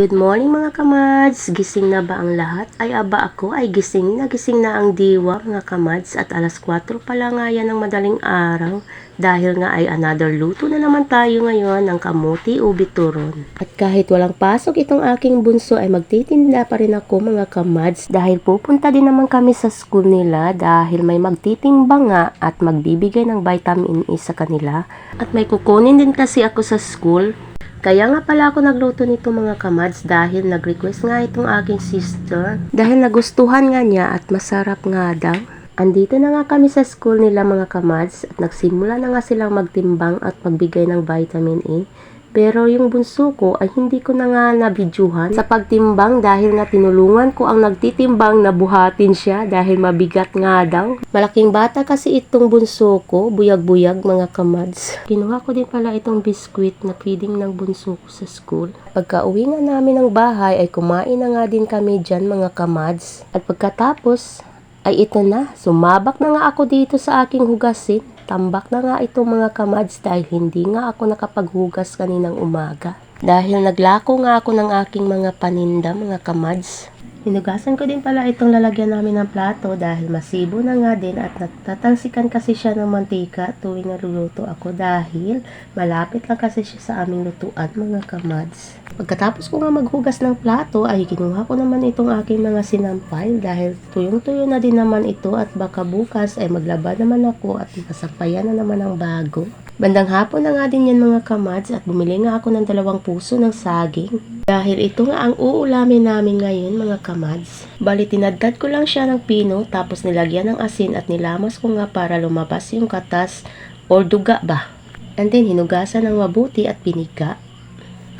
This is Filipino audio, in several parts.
Good morning mga kamads! Gising na ba ang lahat? Ay aba ako ay gising na ang diwa mga kamads at alas 4 pa lang nga yan ng madaling araw dahil nga ay another luto na naman tayo ngayon ng kamuti ubi turon. At kahit walang pasok itong aking bunso ay magtitinda pa rin ako mga kamads dahil pupunta din naman kami sa school nila dahil may magtitimbang nga at magbibigay ng vitamin E sa kanila at may kukunin din kasi ako sa school. Kaya nga pala ako nagluto nito mga kamads dahil nag-request nga itong aking sister. Dahil nagustuhan nga niya at masarap nga daw. Andito na nga kami sa school nila mga kamads at nagsimula na nga silang magtimbang at magbigay ng vitamin E. Pero yung bunso ko ay hindi ko na nga nabidyuhan sa pagtimbang dahil nga tinulungan ko ang nagtitimbang na buhatin siya dahil mabigat nga daw. Malaking bata kasi itong bunso ko, buyag-buyag mga kamads. Kinuha ko din pala itong biskwit na feeding ng bunso ko sa school. Pagka uwi nga namin ng bahay ay kumain na nga din kami dyan mga kamads. At pagkatapos ay ito na, sumabak na nga ako dito sa aking hugasin. Tambak na nga ito mga kamads dahil hindi nga ako nakapaghugas kaninang umaga. Dahil naglako nga ako ng aking mga paninda mga kamads. Hinugasan ko din pala itong lalagyan namin ng plato dahil masibo na nga din at natatalsikan kasi siya ng mantika tuwing naluluto ako dahil malapit lang kasi siya sa aming lutuan mga kamads. Pagkatapos ko nga maghugas ng plato ay kinuha ko naman itong aking mga sinampay dahil tuyong-tuyo na din naman ito at baka bukas ay maglaba naman ako at masampayan na naman ang bago. Bandang hapon na nga din yan mga kamads at bumili nga ako ng 2 puso ng saging. Dahil ito nga ang uulamin namin ngayon mga kamads. Bali tinadtad ko lang siya ng pino tapos nilagyan ng asin at nilamas ko nga para lumabas yung katas or duga ba. And then hinugasan ng mabuti at piniga.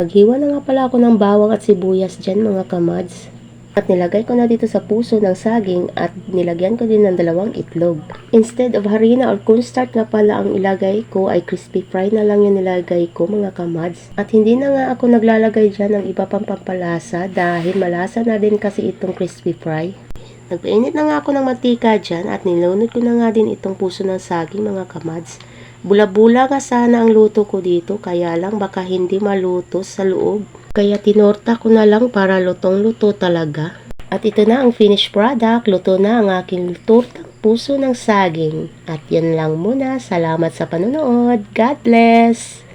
Maghiwa na nga pala ako ng bawang at sibuyas dyan mga kamads. At nilagay ko na dito sa puso ng saging at nilagyan ko din ng 2 itlog. Instead of harina or cornstarch nga pala ang ilagay ko ay crispy fry na lang yung nilagay ko mga kamads. At hindi na nga ako naglalagay dyan ng iba pang pampalasa dahil malasa na din kasi itong crispy fry. Nagpainit na nga ako ng mantika dyan at nilunod ko na nga din itong puso ng saging mga kamads. Bula-bula nga sana ang luto ko dito kaya lang baka hindi maluto sa loob. Kaya tinorta ko na lang para lutong-luto talaga. At ito na ang finished product. Luto na ang aking tortang puso ng saging. At yan lang muna. Salamat sa panonood. God bless!